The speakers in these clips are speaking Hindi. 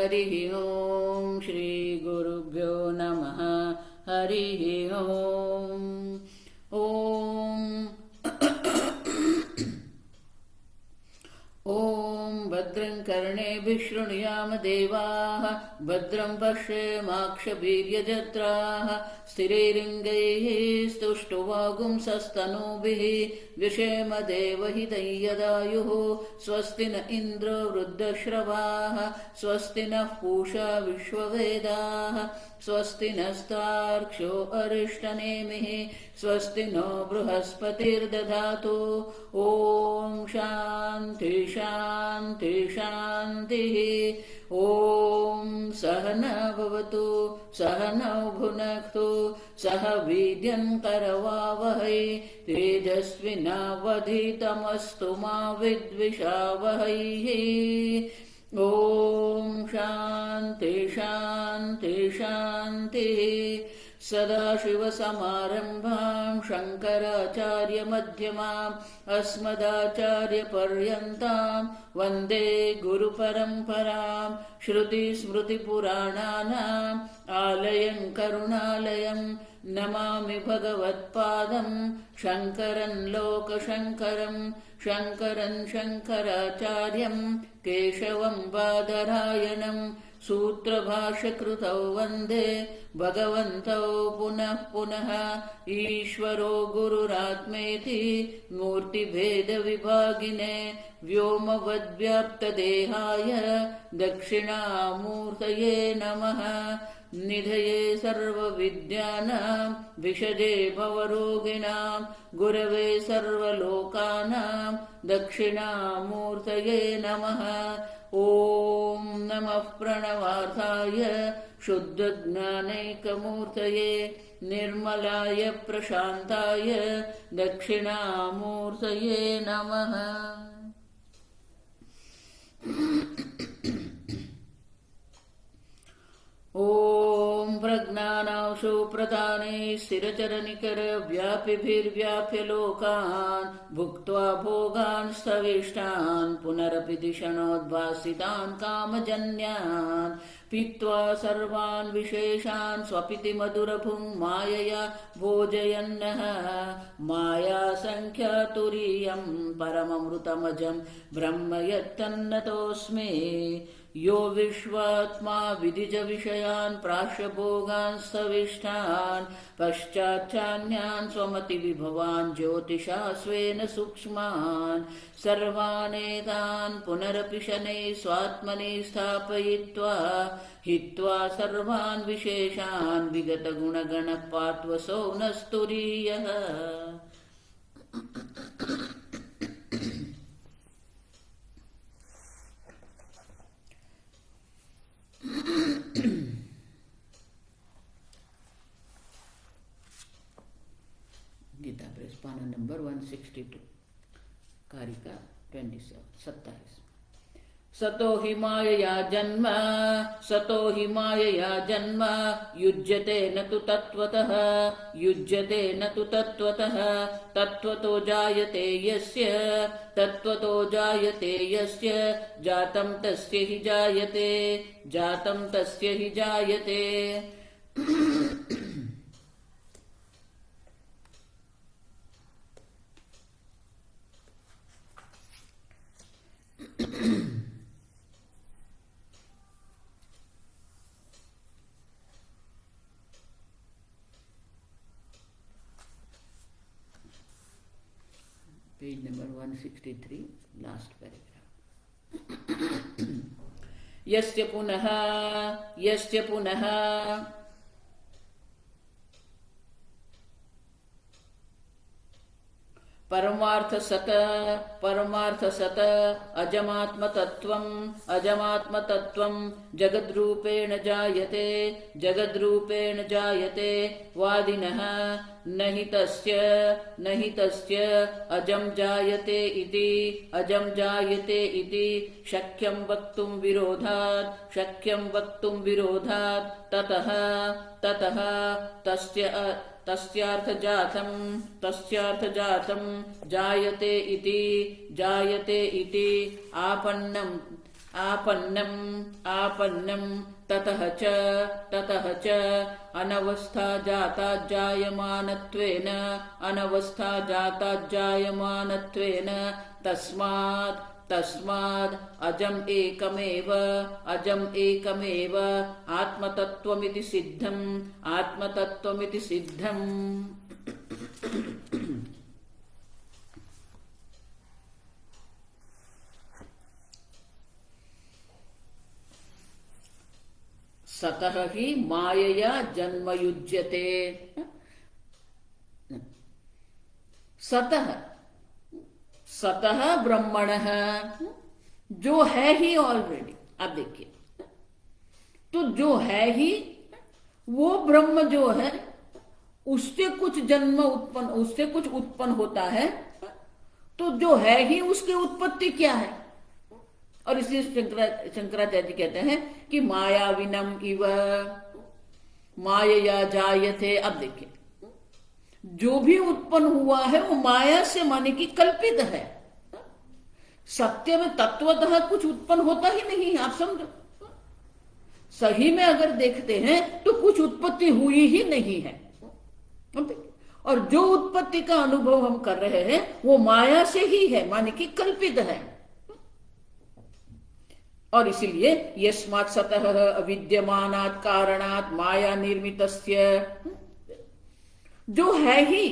हरिः ॐ श्रीगुरुभ्यो नमः हरिः ॐ ॐ भद्रं कर्णेभिः शृणुयाम देवाः भद्रं पश्येमाक्षभिर्यजत्राः स्थिरैरङ्गैः स्तुष्टुवागुंसस्तनूभिः व्यशेम देवहितं यदायुः स्वस्ति न इन्द्रो वृद्धश्रवाः स्वस्ति नः पूषा विश्ववेदाः स्वस्ति नस्तार्क्ष्यो अरिष्टनेमिः स्वस्ति नो बृहस्पतिर्दधातु ॐ शान्ति शान्ति शान्तिः ॐ सहना भवतु सहनौ भुनक्तु सह वीर्यं करवावहै तेजस्विनावधीतमस्तु मा विद्विषावहैः ॐ शान्ति शान्ति शान्तिः सदाशिवसमारम्भां शङ्कराचार्यमध्यमाम् अस्मदाचार्यपर्यन्तां वन्दे गुरुपरम्परां श्रुतिस्मृतिपुराणानाम् आलयं करुणालयं नमामि भगवत्पादं शङ्करं लोकशङ्करं शङ्करं शङ्कराचार्यं केशवं बादरायणं सूत्रभाष्यकृतौ वन्दे भगवन्तौ पुनः पुनः ईश्वरो गुरुरात्मेति मूर्तिभेदविभागिने व्योमवद्व्याप्तदेहाय दक्षिणामूर्तये नमः निधये सर्वविद्यानां विषजे भवरोगिणां गुरवे सर्वलोकानां दक्षिणामूर्तये नमः ॐ नमः प्रणवार्थाय शुद्धज्ञानैकमूर्तये निर्मलाय प्रशान्ताय दक्षिणामूर्तये नमः ॐ प्रज्ञानांशु प्रदाने स्थिरचरनिकर व्यापिभिर्व्याप्य लोकान् भुक्त्वा भोगान् स्थविष्टान् पुनरपि दिशणोद्भासितान् कामजन्यान् पीत्वा सर्वान् विशेषान् स्वपिति मधुरभुङ् मायया भोजयन्नः मायासङ्ख्यातुरीयं परममृतमजं ब्रह्म यत्तन्नतोऽस्मि यो विश्वात्मा विदिजविषयान् प्राश्यभोगान् स्थविष्ठान् पश्चाच्चान्यान् स्वमतिविभवान् ज्योतिषा स्वेन सूक्ष्मान् सर्वानेतान् पुनरपि शनैः स्वात्मनि स्थापयित्वा हित्वा सर्वान् विशेषान् विगतगुणगणः पार्श्वसो न स्तुरीयः गीता प्रेस पाना नंबर 162 कारिका 27 सतो हि मायया जन्म युज्यते न तु तत्त्वतः तत्त्वतो जायते यस्य जातं तस्य हि जायते पेज नंबर 163 लास्ट पैराग्राफ यस्य पुनः परमार्थ सत अजमात्मतत्वं जगद्रूपेण जायते वादिनः न हि तस्य अजं जायते इति शक्यं वक्तुं विरोधात् ततः तस्यार्थजातं जायते इति आपन्नम् आपन्नम् ततः च अनवस्था जाता जायमानत्वेन अनवस्था जाता जायमानत्वेन तस्माद् अजम् एकमेव आत्मतत्त्वमिति सिद्धम्। सतः ही मायया जन्म युज्यते। सतः ब्रह्मणः, जो है ही ऑलरेडी। अब देखिए, तो जो है ही वो ब्रह्म जो है, उससे कुछ उत्पन्न होता है। तो जो है ही उसकी उत्पत्ति क्या है? और इसलिए शंकराचार्य जी कहते हैं कि मायाविनम इव मायया जायते। अब देखिए, जो भी उत्पन्न हुआ है वो माया से, माने कि कल्पित है। सत्य में तत्वतः कुछ उत्पन्न होता ही नहीं है। आप समझो, सही में अगर देखते हैं तो कुछ उत्पत्ति हुई ही नहीं है। और जो उत्पत्ति का अनुभव हम कर रहे हैं वो माया से ही है, माने कि कल्पित है। और इसीलिए यस्मात् सतः अविद्यमानात् कारणात् माया निर्मितस्य, जो है ही,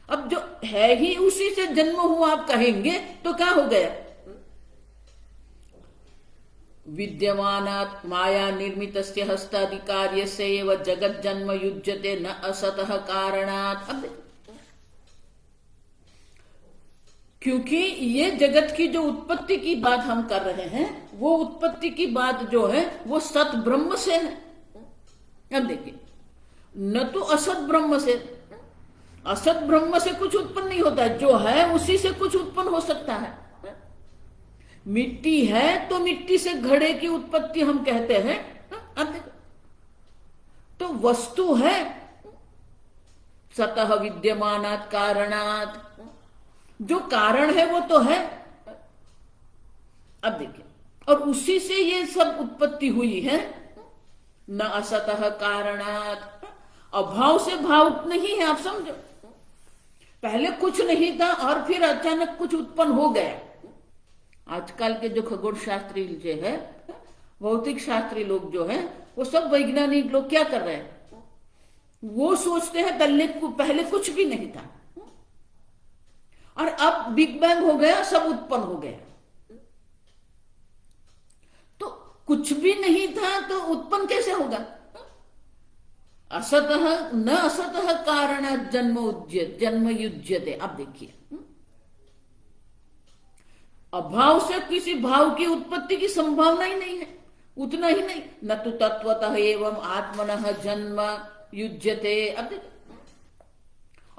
अब जो है ही उसी से जन्म हुआ आप कहेंगे तो क्या हो गया? विद्यमानात् माया निर्मितस्य हस्तादि कार्यस्य एव जगत् जन्म युज्यते न असतः कारणात्। अब क्योंकि ये जगत की जो उत्पत्ति की बात हम कर रहे हैं, वो उत्पत्ति की बात जो है वो सत ब्रह्म से है। अब देखिए, न तो असत ब्रह्म से। असत ब्रह्म से कुछ उत्पन्न नहीं होता है, जो है उसी से कुछ उत्पन्न हो सकता है। मिट्टी है तो मिट्टी से घड़े की उत्पत्ति हम कहते हैं। अब देखो, तो वस्तु है सतः विद्यमानात् कारणात्, जो कारण है वो तो है। अब देखिए, और उसी से ये सब उत्पत्ति हुई है। न असतः कारणात्, अभाव से भाव नहीं है। आप समझो, पहले कुछ नहीं था और फिर अचानक कुछ उत्पन्न हो गया। आजकल के जो खगोल शास्त्री जो है, भौतिक शास्त्री लोग जो है, वो सब वैज्ञानिक लोग क्या कर रहे हैं? वो सोचते हैं पहले कुछ भी नहीं था और अब बिग बैंग हो गया, सब उत्पन्न हो गया। तो कुछ भी नहीं था तो उत्पन्न कैसे होगा? असतः न असतः कारण जन्म युज्यते। अब देखिए, अभाव से किसी भाव की उत्पत्ति की संभावना ही नहीं है। उतना ही नहीं, न तो तत्वतः एवं आत्मनः जन्म युज्यते। अब देखिए,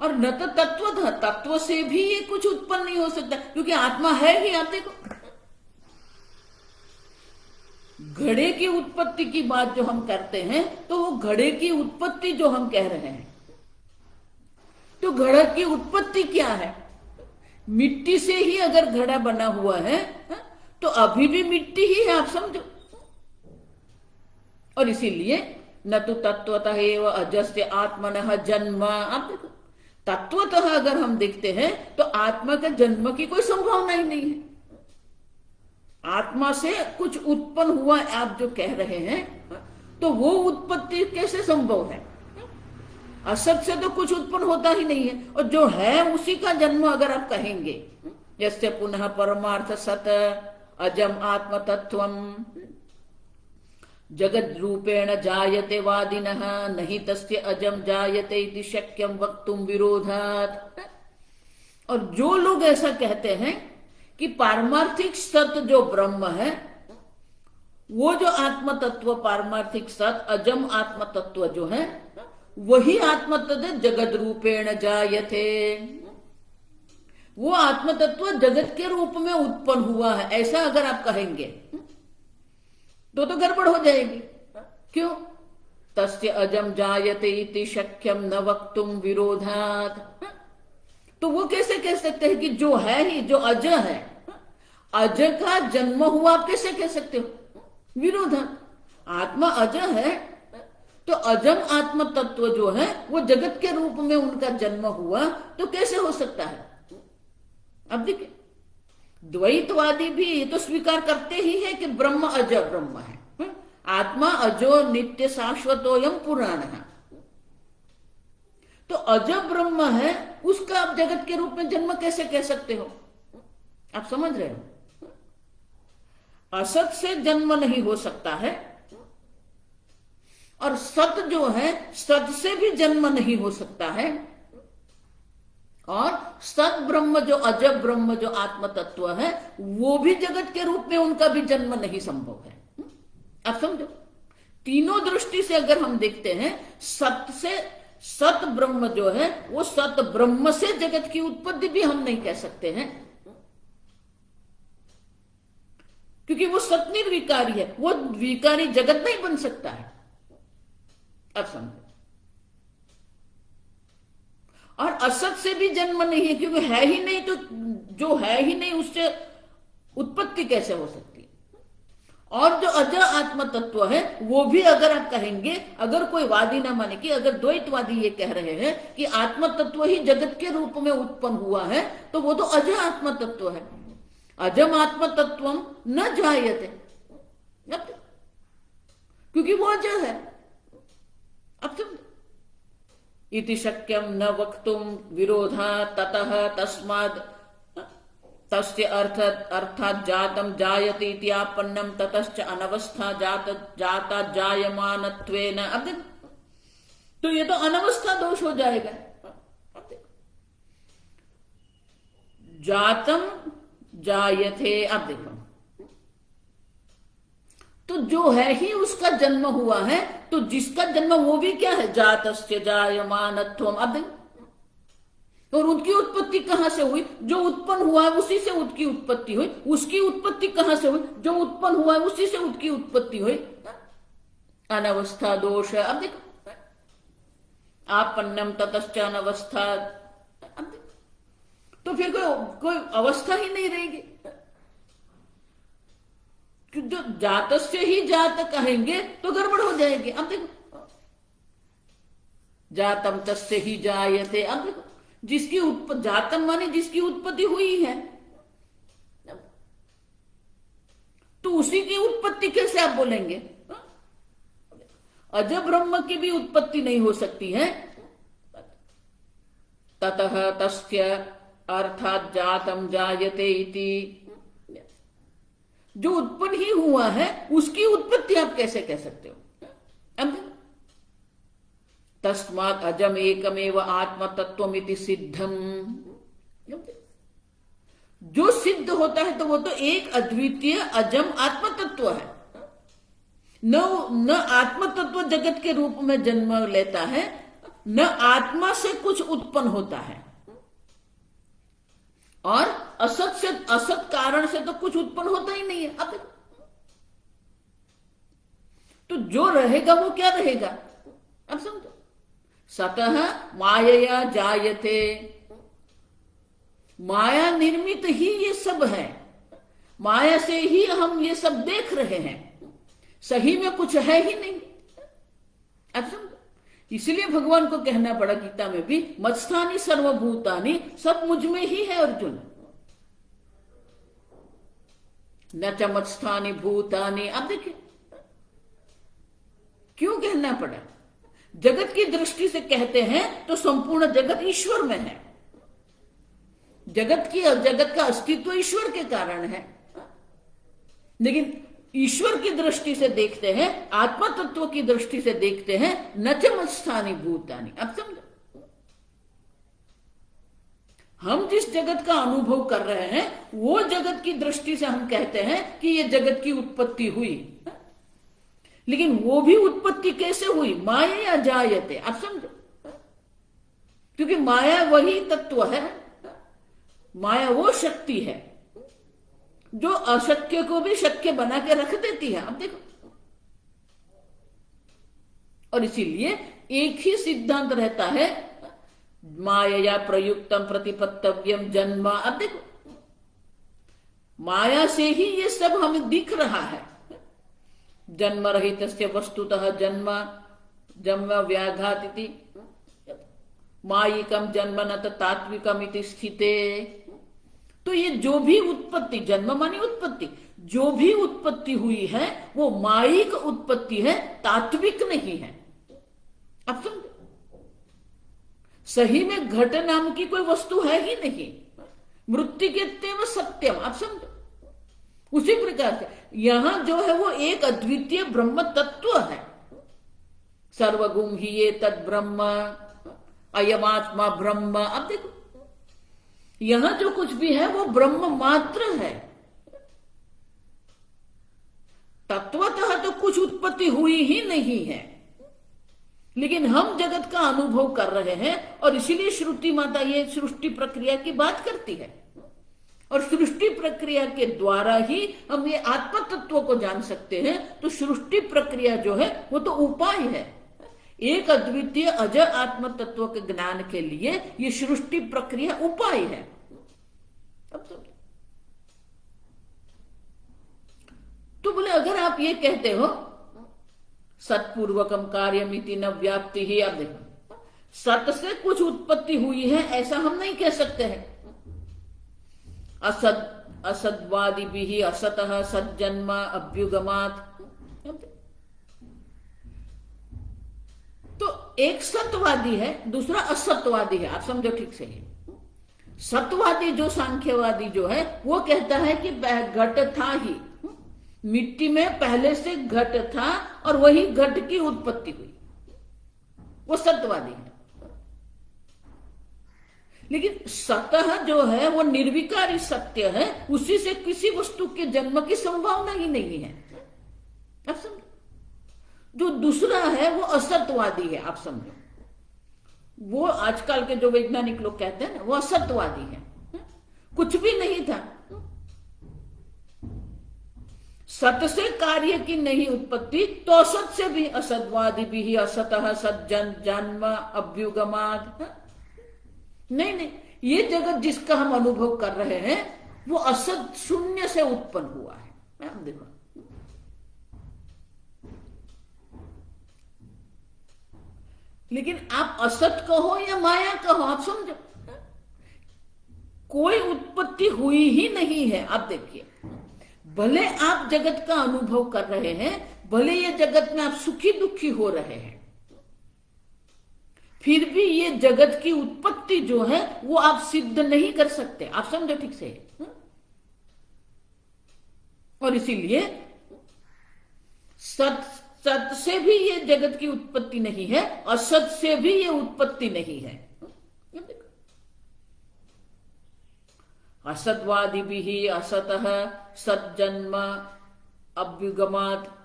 और न तो तत्वतः, तत्व से भी ये कुछ उत्पन्न नहीं हो सकता, क्योंकि आत्मा है ही। आप देखो, घड़े की उत्पत्ति की बात जो हम करते हैं, तो वो घड़े की उत्पत्ति जो हम कह रहे हैं, तो घड़े की उत्पत्ति क्या है? मिट्टी से ही अगर घड़ा बना हुआ है तो अभी भी मिट्टी ही है। आप समझो, और इसीलिए न तो तत्वतः एव अजस्य आत्मनः जन्म। आप देखो, तत्वतः अगर हम देखते हैं तो आत्मा के जन्म की कोई संभावना ही नहीं है। आत्मा से कुछ उत्पन्न हुआ आप जो कह रहे हैं, तो वो उत्पत्ति कैसे संभव है? असत से तो कुछ उत्पन्न होता ही नहीं है, और जो है उसी का जन्म अगर आप कहेंगे। यस्य पुनः परमार्थ सत अजम आत्म तत्वम जगद रूपेण जायते वादिनः नहि तस्य अजम जायते इति शक्यम वक्तुम विरोधात्। और जो लोग ऐसा कहते हैं कि पारमार्थिक सत्य जो ब्रह्म है, वो जो आत्म तत्व पारमार्थिक सत्य अजम आत्म तत्व जो है, वही आत्म तत्व जगत रूपेण जायते। वो आत्म तत्व जगत के रूप में उत्पन्न हुआ है, ऐसा अगर आप कहेंगे तो गड़बड़ हो जाएगी। क्यों? तस्य अजम जायते इति शक्यम न वक्तुम विरोधात्। तो वो कैसे कह सकते हैं कि जो है ही, जो अज है, अज का जन्म हुआ आप कैसे कह सकते हो? विरोधात। आत्मा अज है तो अजम आत्म तत्व जो है वो जगत के रूप में उनका जन्म हुआ तो कैसे हो सकता है? अब देखिए, द्वैतवादी भी ये तो स्वीकार करते ही है कि ब्रह्म अज ब्रह्म है, आत्मा अजो नित्य शाश्वतोयम पुराण है। तो अज ब्रह्म है, उसका आप जगत के रूप में जन्म कैसे कह सकते हो? आप समझ रहे हो? असत से जन्म नहीं हो सकता है, और सत जो है सत से भी जन्म नहीं हो सकता है, और सत ब्रह्म जो अजब ब्रह्म जो आत्म तत्व है वो भी जगत के रूप में उनका भी जन्म नहीं संभव है। आप समझो, तीनों दृष्टि से अगर हम देखते हैं, सत से सत ब्रह्म जो है वो सत ब्रह्म से जगत की उत्पत्ति भी हम नहीं कह सकते हैं, क्योंकि वो सत निर्विकारी है, वो विकारी जगत नहीं बन सकता है। अब समझो, और असत से भी जन्म नहीं है, क्योंकि है ही नहीं, तो जो है ही नहीं उससे उत्पत्ति कैसे हो सकती है? और जो अज आत्म तत्व है वो भी अगर आप कहेंगे, अगर कोई वादी ना माने, कि अगर द्वैतवादी ये कह रहे हैं कि आत्म तत्व ही जगत के रूप में उत्पन्न हुआ है, तो वो तो अज आत्म तत्व है। अजम आत्म तत्व न जायते, क्योंकि वो अज है। अब समझो, इति शक्यम न वक्तुम विरोधा ततः तस्माद् तस्य अर्थात जातम जायते इति आपन्नम ततश्च अनवस्था जाता जायमानत्वेन। अब देखो, तो ये तो अनवस्था दोष हो जाएगा। जातम जायते, अब देखो, तो जो है ही उसका जन्म हुआ है, तो जिसका जन्म वो भी क्या है? जातस्य जायमानत्वम। अब देखो, और उनकी उत्पत्ति कहां से हुई? जो उत्पन्न हुआ है उसी से उसकी उत्पत्ति हुई। उसकी उत्पत्ति कहां से हुई? जो उत्पन्न हुआ है उसी से उसकी उत्पत्ति हुई। अनवस्था दोष है। अब देखो, आपन्नम ततश्च अनवस्था। अब देखो, तो फिर कोई अवस्था ही नहीं रहेगी। जो जात से ही जात कहेंगे तो गड़बड़ हो जाएगी। अब देखो, जातम तस्य ही जायते। अब देखो, जिसकी जातम माने जिसकी उत्पत्ति हुई है, तो उसी की उत्पत्ति कैसे आप बोलेंगे? अज ब्रह्म की भी उत्पत्ति नहीं हो सकती है। ततः तस्य अर्थात जातम जायते इति, जो उत्पन्न ही हुआ है उसकी उत्पत्ति आप कैसे कह सकते हो? अब तस्मात् अजम एकमेव आत्म तत्वमिति सिद्धम। जो सिद्ध होता है तो वो तो एक अद्वितीय अजम आत्म तत्व है। न आत्म तत्व जगत के रूप में जन्म लेता है, न आत्मा से कुछ उत्पन्न होता है, और असत से असत कारण से तो कुछ उत्पन्न होता ही नहीं है। अब तो जो रहेगा वो क्या रहेगा? अब समझो, सतः मायया जायते, माया निर्मित ही ये सब है, माया से ही हम ये सब देख रहे हैं, सही में कुछ है ही नहीं। अब समझो, इसलिए भगवान को कहना पड़ा गीता में भी, मत्स्थानी सर्वभूतानि, सब मुझ में ही है अर्जुन, न च मत्स्थानी भूतानि। अब देखिए क्यों कहना पड़ा? जगत की दृष्टि से कहते हैं तो संपूर्ण जगत ईश्वर में है, जगत का अस्तित्व ईश्वर के कारण है। लेकिन ईश्वर की दृष्टि से देखते हैं, आत्मा तत्व की दृष्टि से देखते हैं, न च मत्स्थानी भूतानि। अब समझो, हम जिस जगत का अनुभव कर रहे हैं वो जगत की दृष्टि से हम कहते हैं कि ये जगत की उत्पत्ति हुई, लेकिन वो भी उत्पत्ति कैसे हुई? माया जायते। अब समझो, क्योंकि माया वही तत्व है, माया वो शक्ति है जो अशक्य को भी शक्य बना के रख देती है। अब देखो, और इसीलिए एक ही सिद्धांत रहता है, माया प्रयुक्तम प्रतिपत्तव्यम जन्म। अब देखो, माया से ही ये सब हमें दिख रहा है। जन्म रहितस्य वस्तुतः जन्म जन्म व्याघात इति मायिकम जन्म न तात्विकम इति स्थिते। तो ये जो भी उत्पत्ति, जन्म मानी उत्पत्ति, जो भी उत्पत्ति हुई है वो मायिक उत्पत्ति है, तात्विक नहीं है। आप समझे? सही में घट नाम की कोई वस्तु है ही नहीं। मृत्तिकेत्येव सत्यम। आप समझो? उसी प्रकार से यहां जो है वो एक अद्वितीय ब्रह्म तत्व है। सर्वगुम ही ये तद ब्रह्म अयमात्मा ब्रह्म। अब देखो यहां जो कुछ भी है वो ब्रह्म मात्र है। तत्वतः तो कुछ उत्पत्ति हुई ही नहीं है, लेकिन हम जगत का अनुभव कर रहे हैं और इसीलिए श्रुति माता ये सृष्टि प्रक्रिया की बात करती है। और सृष्टि प्रक्रिया के द्वारा ही हम ये आत्म तत्व को जान सकते हैं। तो सृष्टि प्रक्रिया जो है वो तो उपाय है। एक अद्वितीय अजय आत्म तत्व के ज्ञान के लिए ये सृष्टि प्रक्रिया उपाय है। अब तो बोले अगर आप ये कहते हो सत्पूर्वकम कार्यमिति न व्याप्ति ही। अब देखो सत से कुछ उत्पत्ति हुई है ऐसा हम नहीं कह सकते हैं। असद असद्वादि भी असतः सज्जन्म अभ्युगमात। तो एक सत्यवादी है, दूसरा असत्यवादी है। आप समझो ठीक से। सत्यवादी जो सांख्यवादी जो है वो कहता है कि घट था ही, मिट्टी में पहले से घट था और वही घट की उत्पत्ति हुई, वो सत्यवादी है। लेकिन सतह जो है वो निर्विकारी सत्य है, उसी से किसी वस्तु के जन्म की संभावना ही नहीं है। आप समझो? जो दूसरा है वो असत्यवादी है। आप समझो? वो आजकल के जो वैज्ञानिक लोग कहते हैं ना वो असत्यवादी है। कुछ भी नहीं था, सत से कार्य की नहीं उत्पत्ति, तो असत से भी असतवादी भी असतः सज्जन जन्म अभ्युगमाद। नहीं, ये जगत जिसका हम अनुभव कर रहे हैं वो असत शून्य से उत्पन्न हुआ है। देखो लेकिन आप असत कहो या माया कहो, आप समझो कोई उत्पत्ति हुई ही नहीं है। आप देखिए भले आप जगत का अनुभव कर रहे हैं, भले ये जगत में आप सुखी दुखी हो रहे हैं, फिर भी ये जगत की उत्पत्ति जो है वो आप सिद्ध नहीं कर सकते। आप समझो ठीक से। और इसीलिए सत से भी ये जगत की उत्पत्ति नहीं है, असत से भी ये उत्पत्ति नहीं है। असतवादी भी असतः सज्जन्म अभ्युगमात।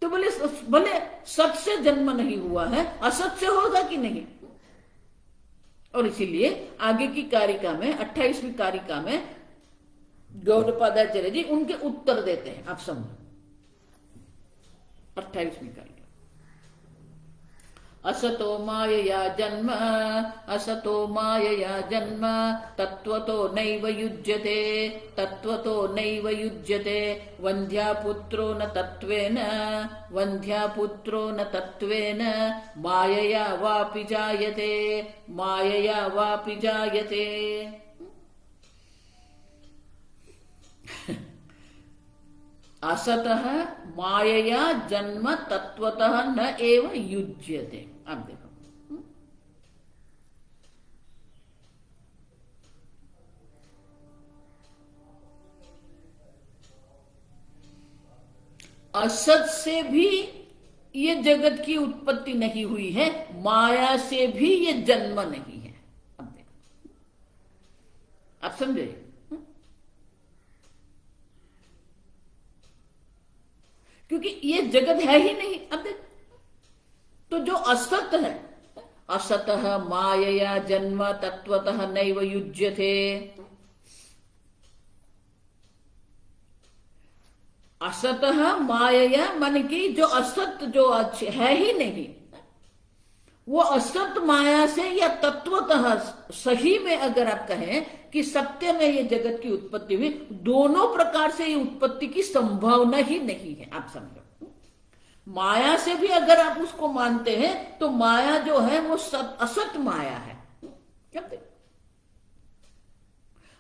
तो भले सत से जन्म नहीं हुआ है, असत से होगा कि नहीं। और इसीलिए आगे की कारिका में 28वीं कारिका में गौड़पादाचार्य जी उनके उत्तर देते हैं। आप समझो 28वीं कारिका। असतो मायया जन्म असतो मायया जन्म तत्वतो नैव युज्यते तत्वतो नैव युज्यते वन्ध्यापुत्रो न तत्त्वेन वन्ध्यापुत्रो न तत्त्वेन मायया वापि जायते मायया वापि जायते। असतः मायया जन्म तत्वतः न एव युज्यते। आप देखो असत से भी ये जगत की उत्पत्ति नहीं हुई है, माया से भी ये जन्म नहीं है। अब देखो आप समझे? क्योंकि ये जगत है ही नहीं। अब देख तो जो असत है, असतः मायया जन्म तत्वतः नैव युज्यते। असतः मायया मन की जो असत जो है ही नहीं, वो असत माया से या तत्वतः सही में अगर आप कहें कि सत्य में ये जगत की उत्पत्ति हुई, दोनों प्रकार से ये उत्पत्ति की संभावना ही नहीं है। आप समझो, माया से भी अगर आप उसको मानते हैं तो माया जो है वो असत माया है।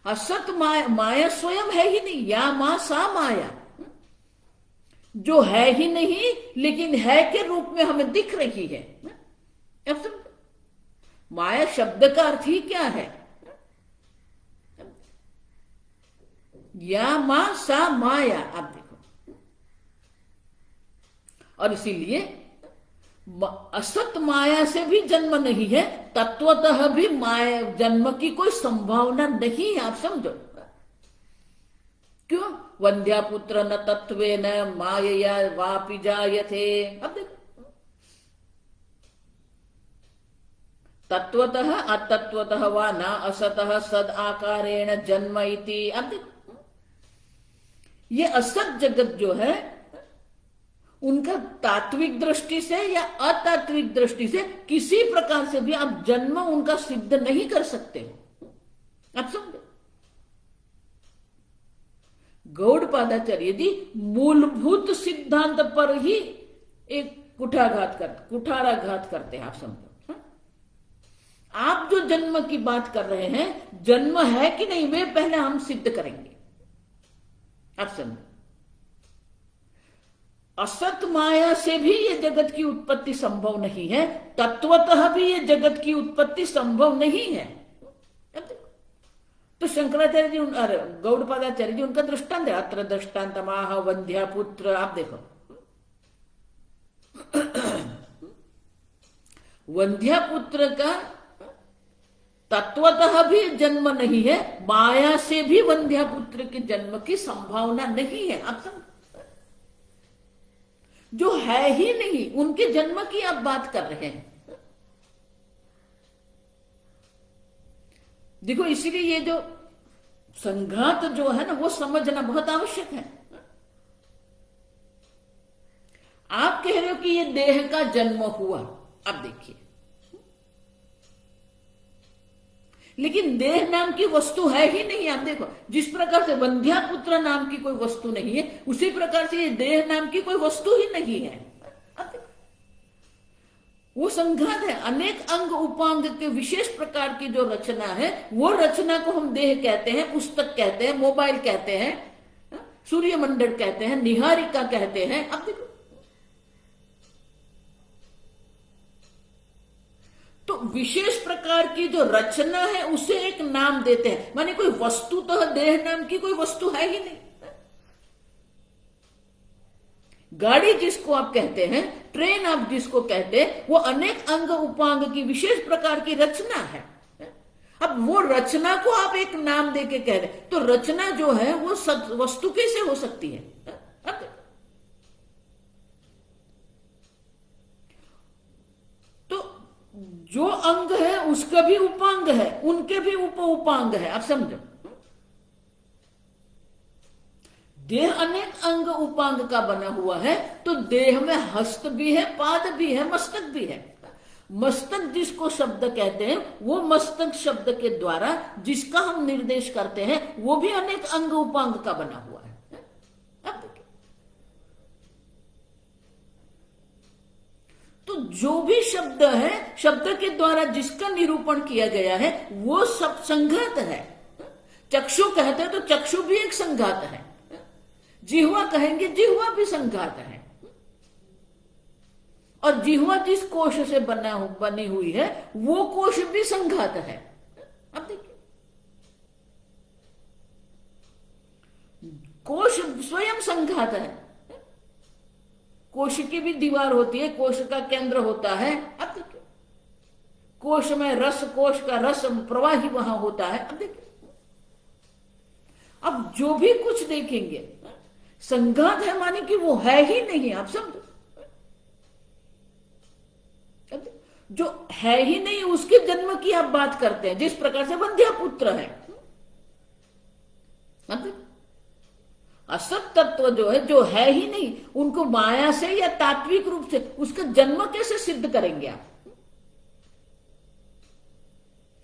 असत माया, माया स्वयं है ही नहीं, या मां सा माया जो है ही नहीं लेकिन है के रूप में हमें दिख रही है। अब माया शब्द का अर्थ ही क्या है? या मां सा माया। आप देखो, और इसीलिए असत माया से भी जन्म नहीं है, तत्वतः भी माया जन्म की कोई संभावना नहीं है। आप समझो क्यों? वंध्या पुत्र न तत्वे न मायया वापि जायते। अब देखो, तत्वतः अतत्वतः वा न असतः सद आकारेण जन्म इति। अब देखो, ये असत जगत जो है उनका तात्विक दृष्टि से या अतात्विक दृष्टि से किसी प्रकार से भी आप जन्म उनका सिद्ध नहीं कर सकते हो। आप समझे? गौड़पादाचार्य जी मूलभूत सिद्धांत पर ही एक कुठाराघात करते हैं। आप समझो, आप जो जन्म की बात कर रहे हैं, जन्म है कि नहीं वे पहले हम सिद्ध करेंगे। आप समझो, असत माया से भी ये जगत की उत्पत्ति संभव नहीं है, तत्वतः भी ये जगत की उत्पत्ति संभव नहीं है। तो शंकराचार्य जी, गौड़पादाचार्य जी उनका दृष्टांत है, अत्र दृष्टांत माह वंध्या पुत्र। आप देखो, वंध्या पुत्र का तत्वतः भी जन्म नहीं है, माया से भी वंध्या पुत्र के जन्म की संभावना नहीं है। आप समझ, जो है ही नहीं उनके जन्म की आप बात कर रहे हैं। देखो, इसीलिए ये जो संघात जो है ना, वो समझना बहुत आवश्यक है। आप कह रहे हो कि ये देह का जन्म हुआ, अब देखिए, लेकिन देह नाम की वस्तु है ही नहीं। आप देखो, जिस प्रकार से वंध्या पुत्र नाम की कोई वस्तु नहीं है, उसी प्रकार से ये देह नाम की कोई वस्तु ही नहीं है। वो संघात है, अनेक अंग उपांग के विशेष प्रकार की जो रचना है, वो रचना को हम देह कहते हैं, पुस्तक कहते हैं, मोबाइल कहते हैं, सूर्यमंडल कहते हैं, निहारिका कहते हैं। अब देखो, तो विशेष प्रकार की जो रचना है उसे एक नाम देते हैं, माने कोई वस्तु तो देह नाम की कोई वस्तु है ही नहीं। गाड़ी जिसको आप कहते हैं, ट्रेन आप जिसको कहते हैं, वो अनेक अंग उपांग की विशेष प्रकार की रचना है। अब वो रचना को आप एक नाम देके कह रहे, तो रचना जो है वो वस्तु कैसे हो सकती है? तो जो अंग है उसका भी उपांग है, उनके भी उपांग है। आप समझो, देह अनेक अंग उपांग का बना हुआ है, तो देह में हस्त भी है, पाद भी है, मस्तक भी है। मस्तक जिसको शब्द कहते हैं, वो मस्तक शब्द के द्वारा जिसका हम निर्देश करते हैं, वो भी अनेक अंग उपांग का बना हुआ है। तो जो भी शब्द है, शब्द के द्वारा जिसका निरूपण किया गया है, वो सब संघात है। चक्षु कहते हैं तो चक्षु भी एक संघात है, जिह्वा कहेंगे जिह्वा भी संघात है, और जिह्वा जिस कोश से बनी हुई है वो कोश भी संघात है। अब देखिए, कोश स्वयं संघात है। कोश की भी दीवार होती है, कोश का केंद्र होता है। अब देखिए, कोश में रस, कोश का रस प्रवाही वहां होता है। अब देखिए, अब जो भी कुछ देखेंगे संघात है, माने कि वो है ही नहीं। आप समझो, जो है ही नहीं उसके जन्म की आप बात करते हैं, जिस प्रकार से वंध्या पुत्र है। असत तत्व जो है, जो है ही नहीं, उनको माया से या तात्विक रूप से उसका जन्म कैसे सिद्ध करेंगे आप?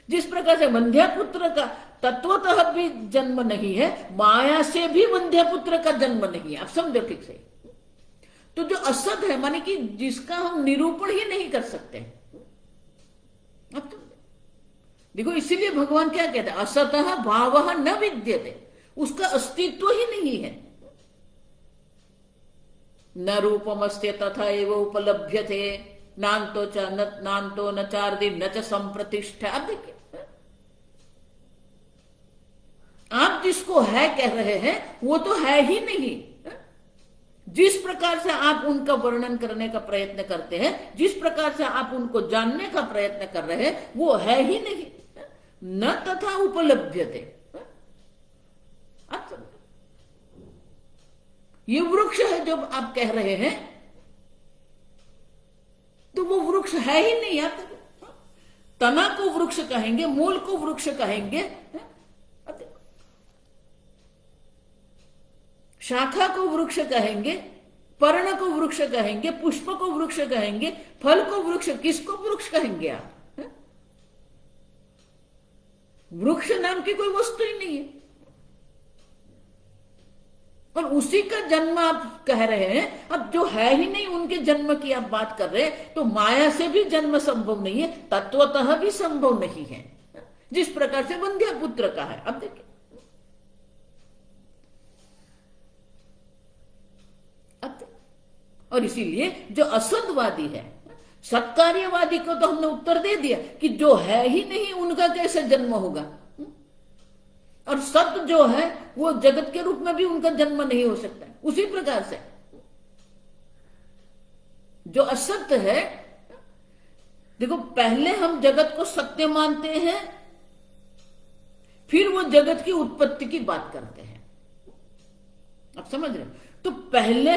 जिस प्रकार से वंध्यापुत्र का तत्वतः भी जन्म नहीं है, माया से भी वंध्यापुत्र का जन्म नहीं है। आप समझो ठीक से। तो जो असत है, माने कि जिसका हम निरूपण ही नहीं कर सकते। अब तो देखो, इसीलिए भगवान क्या कहते हैं, असतः भावः न विद्यते, उसका अस्तित्व ही नहीं है। न रूपमस्ते तथा एव उपलभ्यते, नान्तो न चार्दि न च संप्रतिष्ठा। अब देखिए, आप जिसको है कह रहे हैं वो तो है ही नहीं। जिस प्रकार से आप उनका वर्णन करने का प्रयत्न करते हैं, जिस प्रकार से आप उनको जानने का प्रयत्न कर रहे हैं, वो है ही नहीं। न तथा उपलभ्यते। ये वृक्ष है जब आप कह रहे हैं, तो वो वृक्ष है ही नहीं। आप तना को वृक्ष कहेंगे, मूल को वृक्ष कहेंगे, शाखा को वृक्ष कहेंगे, पर्ण को वृक्ष कहेंगे, पुष्प को वृक्ष कहेंगे, फल को वृक्ष, किसको वृक्ष कहेंगे आप? वृक्ष नाम की कोई वस्तु ही नहीं है। और उसी का जन्म आप कह रहे हैं। अब जो है ही नहीं, उनके जन्म की आप बात कर रहे हैं, तो माया से भी जन्म संभव नहीं है, तत्वतः भी संभव नहीं है, जिस प्रकार से वंध्यापुत्र का है। अब देखिए, और इसीलिए जो असतवादी है, सत्कार्यवादी को तो हमने उत्तर दे दिया कि जो है ही नहीं उनका कैसे जन्म होगा। और सत्य जो है वो जगत के रूप में भी उनका जन्म नहीं हो सकता। उसी प्रकार से जो असत्य है, देखो, पहले हम जगत को सत्य मानते हैं, फिर वो जगत की उत्पत्ति की बात करते हैं। आप समझ रहे हो? तो पहले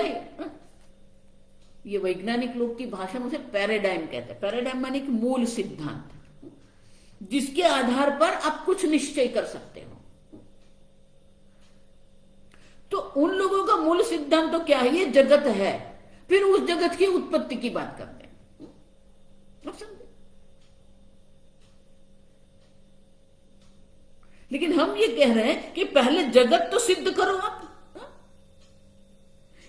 ये वैज्ञानिक लोग की भाषा में उसे पैराडाइम कहते हैं। पैराडाइम माने कि मूल सिद्धांत, जिसके आधार पर आप कुछ निश्चय कर सकते हो। तो उन लोगों का मूल सिद्धांत तो क्या है? ये जगत है, फिर उस जगत की उत्पत्ति की बात करते हैं। आप समझे? लेकिन हम ये कह रहे हैं कि पहले जगत तो सिद्ध करो आप।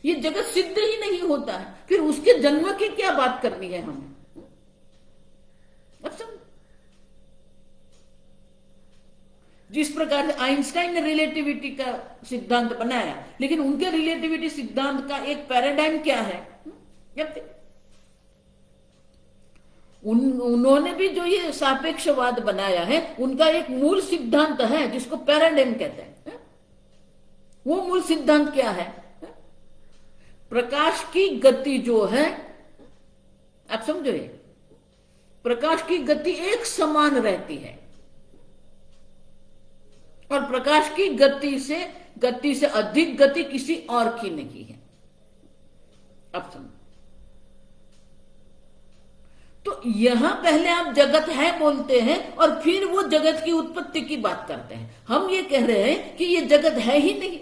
ये जगत सिद्ध ही नहीं होता है, फिर उसके जन्म की क्या बात करनी है हमें? अब समझ, जिस प्रकार से आइंस्टाइन ने रिलेटिविटी का सिद्धांत बनाया, लेकिन उनके रिलेटिविटी सिद्धांत का एक पैराडाइम क्या है? उन्होंने भी जो ये सापेक्षवाद बनाया है, उनका एक मूल सिद्धांत है जिसको पैराडाइम कहते हैं। वो मूल सिद्धांत क्या है? प्रकाश की गति जो है, आप समझो, ये प्रकाश की गति एक समान रहती है, और प्रकाश की गति से अधिक गति किसी और की नहीं है। अब समझो, तो यहां पहले आप जगत है बोलते हैं और फिर वो जगत की उत्पत्ति की बात करते हैं। हम ये कह रहे हैं कि ये जगत है ही नहीं।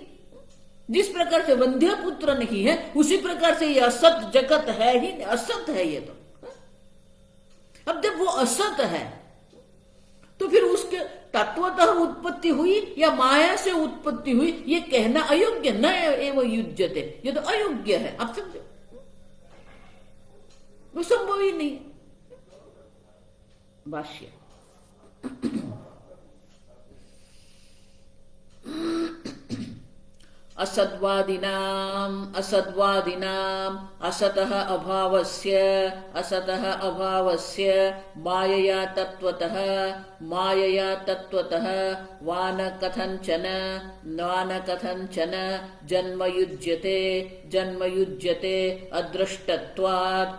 जिस प्रकार से वंध्यापुत्र नहीं है, उसी प्रकार से ये असत जगत है ही नहीं, असत है ये तो। अब जब वो असत है, तो फिर उसके तत्वतः उत्पत्ति हुई या माया से उत्पत्ति हुई, ये कहना अयोग्य। न एवं युज्यते, ये तो अयोग्य है। आप समझो, वो संभव ही नहीं। भाष्य असद्वादिनाम् असतः अभावस्य मायया तत्वतः वा न कथंचन जन्म युज्यते अदृष्टत्वात्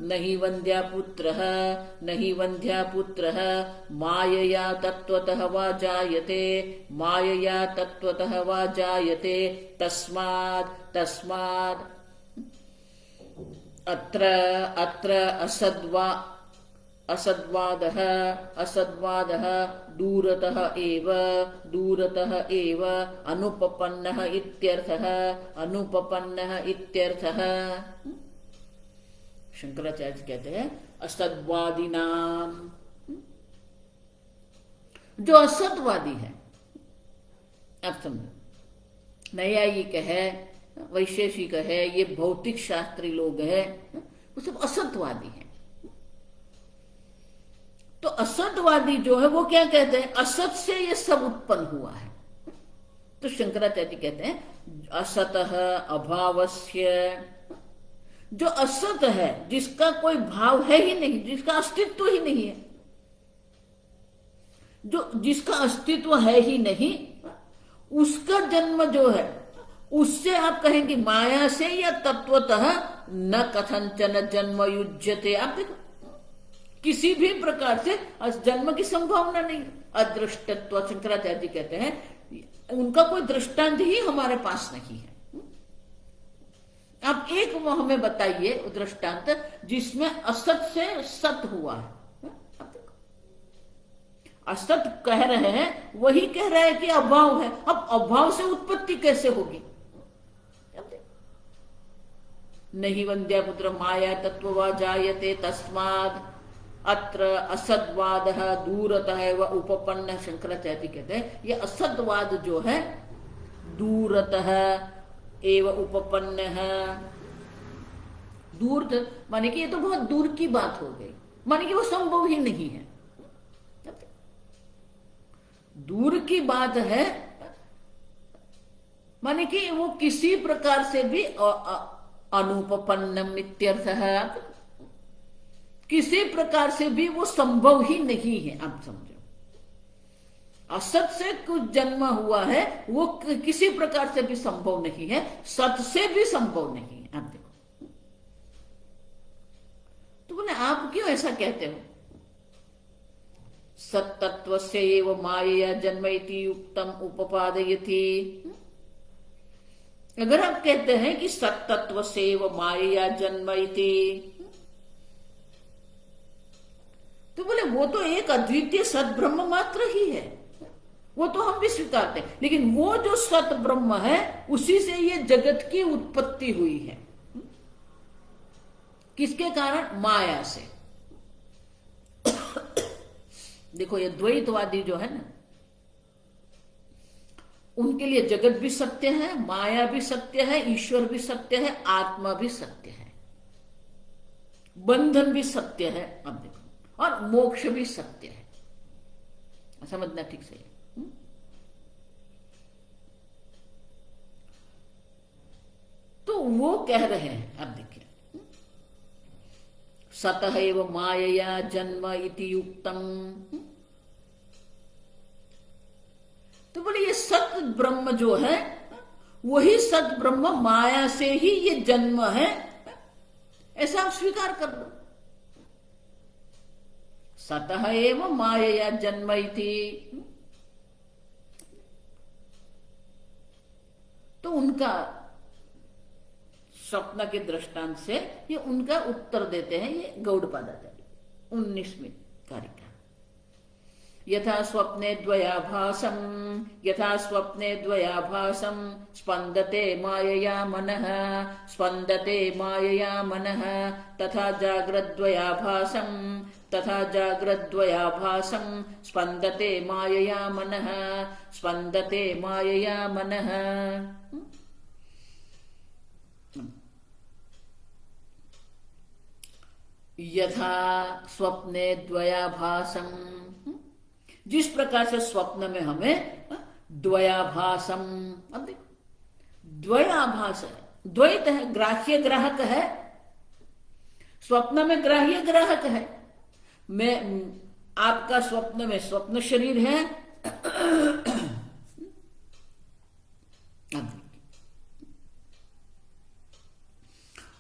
न हि वंध्यापुत्रः मायया तत्वतः वा जायते वा जायते तस्माद् अत्र असद्वादः दूरतः एव अनुपपन्नः इत्यर्थः। शंकराचार्य कहते हैं असद्वादिनाम, जो असतवादी है, आप समझो, नैयायिक है, वैशेषिक है, ये भौतिक शास्त्री लोग हैं, वो सब असतवादी हैं। तो असतवादी जो है वो क्या कहते हैं, असत से ये सब उत्पन्न हुआ है। तो शंकराचार्य कहते हैं असतः अभावस्य, जो असत है, जिसका कोई भाव है ही नहीं, जिसका अस्तित्व ही नहीं है, जो जिसका अस्तित्व है ही नहीं, उसका जन्म जो है, उससे आप कहेंगे माया से या तत्वतः न कथंचन जन्म युज्यते। आप देखो, किसी भी प्रकार से जन्म की संभावना नहीं। अदृष्टत्व, शंकराचार्य जी कहते हैं उनका कोई दृष्टांत ही हमारे पास नहीं है। आप एक वो हमें बताइए दृष्टांत जिसमें असत से सत हुआ है। असत कह रहे हैं, वही कह रहा है कि अभाव है। अब अभाव से उत्पत्ति कैसे होगी? नहीं वंद्यापुत्र माया तत्ववा जायते तस्माद अत्र असद्वाद दूरतः व उपपन्न। शंकराचार्य कहते हैं ये असद्वाद जो है दूरतः एव उपपन्न है। दूर माने कि ये तो बहुत दूर की बात हो गई, माने कि वो संभव ही नहीं है। दूर की बात है माने कि वो किसी प्रकार से भी अनुपपन्नम इत्यर्थ है। किसी प्रकार से भी वो संभव ही नहीं है। आप समझो, असत से कुछ जन्म हुआ है, वो किसी प्रकार से भी संभव नहीं है, सत से भी संभव नहीं है। आप देखो, तो बोले आप क्यों ऐसा कहते हो? सत्तत्व से एव माया जन्म इति युक्तम उपपादयति। अगर आप कहते हैं कि सत्तत्व से एव माया जन्म इति, तो बोले वो तो एक अद्वितीय सत ब्रह्म मात्र ही है, वो तो हम भी स्वीकारते हैं। लेकिन वो जो सत ब्रह्म है उसी से ये जगत की उत्पत्ति हुई है। किसके कारण? माया से। देखो, ये द्वैतवादी जो है ना, उनके लिए जगत भी सत्य है, माया भी सत्य है, ईश्वर भी सत्य है, आत्मा भी सत्य है, बंधन भी सत्य है। अब देखो, और मोक्ष भी सत्य है। समझना ठीक से। तो वो कह रहे हैं, अब देखिए, सतः एव मायया जन्म इति युक्तम। तो बोले ये सत ब्रह्म जो है, वही सत ब्रह्म माया से ही ये जन्म है, ऐसा आप स्वीकार कर लो। सतः एव मायया जन्म इति। तो उनका स्वप्न के दृष्टांत से ये उनका उत्तर देते हैं ये गौड़पादाचार्य 19वीं कारिका। यथा स्वप्ने द्वयाभासम स्पंदते मायया मनः तथा जाग्रद्वयाभासम स्पंदते मायया मनः। यथा स्वप्ने द्वयाभासम, जिस प्रकार से स्वप्न में हमें द्वयाभासम। अब देखो, द्वयाभास है, द्वैत है, ग्राह्य ग्राहक है। स्वप्न में ग्राह्य ग्राहक है। मैं आपका स्वप्न में स्वप्न शरीर है,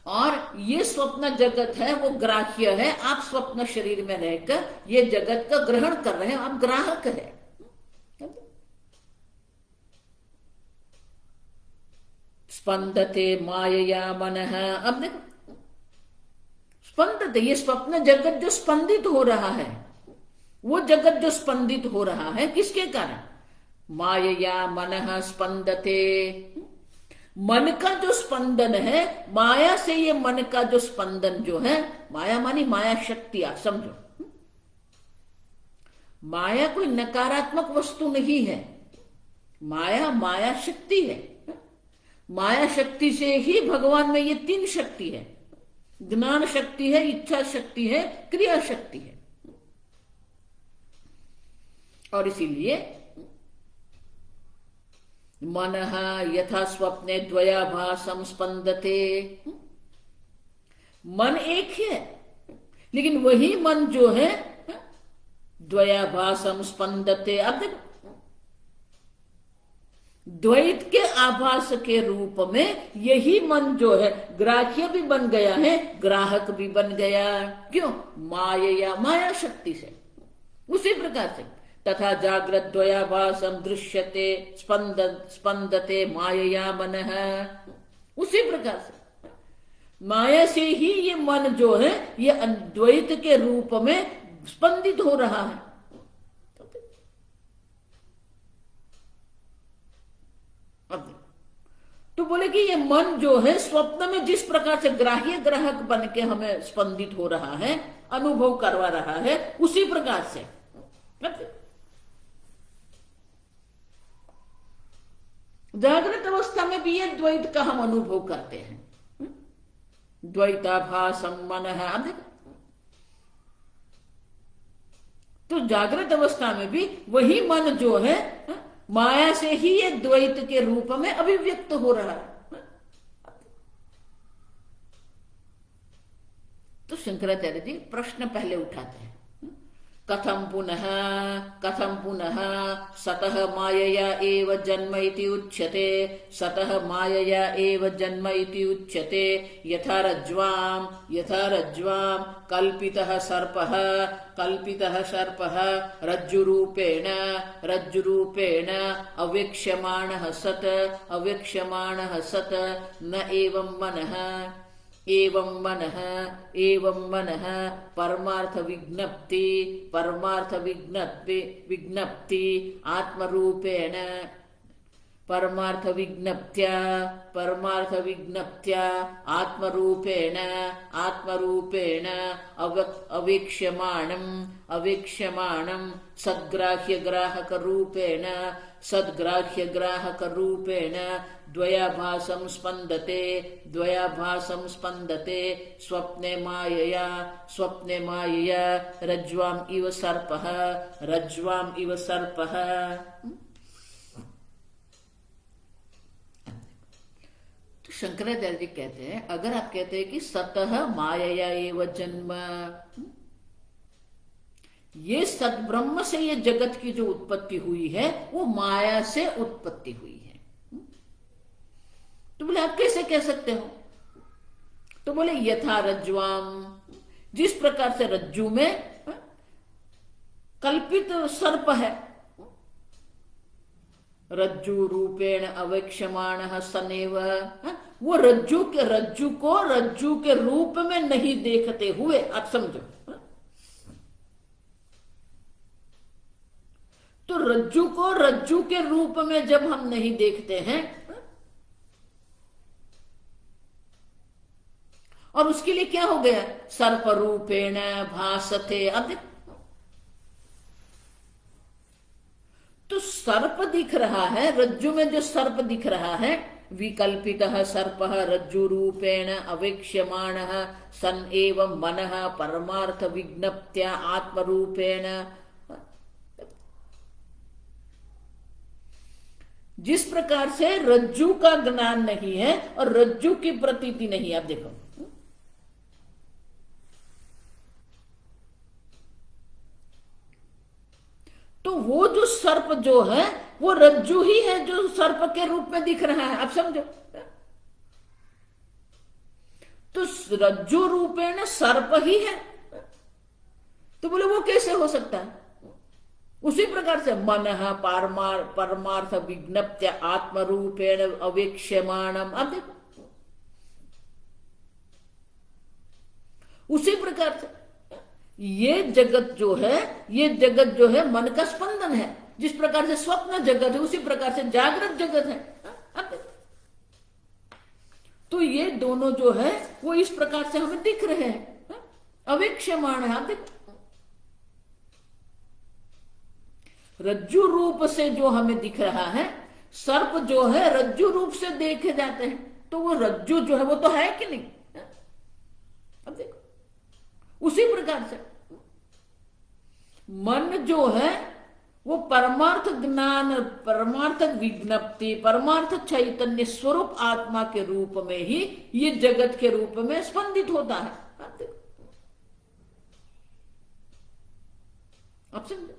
और ये स्वप्न जगत है, वो ग्राह्य है। आप स्वप्न शरीर में रहकर ये जगत का ग्रहण कर रहे हैं, आप ग्राहक है। स्पंदते मायया मनः। अब देखो, स्पंदते, ये स्वप्न जगत जो स्पंदित हो रहा है, वो जगत जो स्पंदित हो रहा है किसके कारण? मायया मनः स्पंदते। मन का जो स्पंदन है, माया से ये मन का जो स्पंदन जो है, माया मानी माया शक्ति, आप समझो। माया कोई नकारात्मक वस्तु नहीं है। माया माया शक्ति है। माया शक्ति से ही भगवान में ये तीन शक्ति है, ज्ञान शक्ति है, इच्छा शक्ति है, क्रिया शक्ति है। और इसीलिए मनः यथा स्वप्ने द्वयाभासं स्पंदते, मन एक है लेकिन वही मन जो है द्वयाभासं स्पंदते। अब देखो, द्वैत के आभास के रूप में यही मन जो है ग्राह्य भी बन गया है, ग्राहक भी बन गया। क्यों? माया, माया शक्ति से। उसी प्रकार से तथा जागृत द्वयाभासं दृश्यते स्पंदते मायया मनः। उसी प्रकार से माया से ही ये मन जो है ये अद्वैत के रूप में स्पंदित हो रहा है। तो बोले कि ये मन जो है स्वप्न में जिस प्रकार से ग्राह्य ग्राहक बन के हमें स्पंदित हो रहा है, अनुभव करवा रहा है, उसी प्रकार से जागृत अवस्था में भी ये द्वैत का हम अनुभव करते हैं। द्वैताभासं मनः। अब देखो, तो जागृत अवस्था में भी वही मन जो है माया से ही ये द्वैत के रूप में अभिव्यक्त हो रहा है। तो शंकराचार्य जी प्रश्न पहले उठाते हैं, कथम पुनः सतः मायया एव जन्म इति उच्यते, सतः मायया एव जन्म इति उच्यते। यथा रज्ज्वां कल्पितः सर्पः रज्जुरूपेण अवेक्ष्यमाणः सत् न एवं मनः परमार्थ विज्ञप्ति आत्मरूपेण परमार्थ आत्मरूपेण अवेक्ष्यमाणं सद्ग्राह्य रूपेण द्वयाभासं स्पंदते स्वप्ने मायया रज्ज्वाम् इव सर्पः। तो शंकराचार्य जी कहते हैं, अगर आप कहते हैं कि सतः मायया एव जन्म, ये सद्ब्रह्म से ये जगत की जो उत्पत्ति हुई है वो माया से उत्पत्ति हुई है, तो बोले आप कैसे कह सकते हो? तो बोले यथा रज्ज्वाम, जिस प्रकार से रज्जु में कल्पित सर्प है, रज्जु रूपेण अवेक्ष्यमाणः सनेव, वो रज्जु को रज्जु के रूप में नहीं देखते हुए, आप समझो, तो रज्जु को रज्जु के रूप में जब हम नहीं देखते हैं, और उसके लिए क्या हो गया? सर्प रूपेण भासते। अब देख, तो सर्प दिख रहा है, रज्जु में जो सर्प दिख रहा है, विकल्पितः सर्पः रज्जु रूपेण अवेक्ष्यमाणः सन् एवं मनः परमार्थ विज्ञप्त्या आत्मरूपेण। जिस प्रकार से रज्जु का ज्ञान नहीं है और रज्जु की प्रतीति नहीं है, आप देखो, तो वो जो सर्प जो है वो रज्जु ही है जो सर्प के रूप में दिख रहा है, आप समझो। तो रज्जु रूपेण सर्प ही है, तो बोले वो कैसे हो सकता है? उसी प्रकार से मनः परमार्थ विज्ञप्त्या आत्मरूपेण अवेक्ष्यमाणम। अब देखो, उसी प्रकार से ये जगत जो है मन का स्पंदन है। जिस प्रकार से स्वप्न जगत है उसी प्रकार से जागृत जगत है। अब तो ये दोनों जो है वो इस प्रकार से हमें दिख रहे हैं, अवेक्ष्यमाण है। रज्जु रूप से जो हमें दिख रहा है, सर्प जो है रज्जु रूप से देखे जाते हैं, तो वो रज्जु जो है वो तो है कि नहीं? अब देखो उसी प्रकार से मन जो है वो परमार्थ ज्ञान, परमार्थ विज्ञप्ति, परमार्थ चैतन्य स्वरूप आत्मा के रूप में ही ये जगत के रूप में स्पंदित होता है। आप समझे?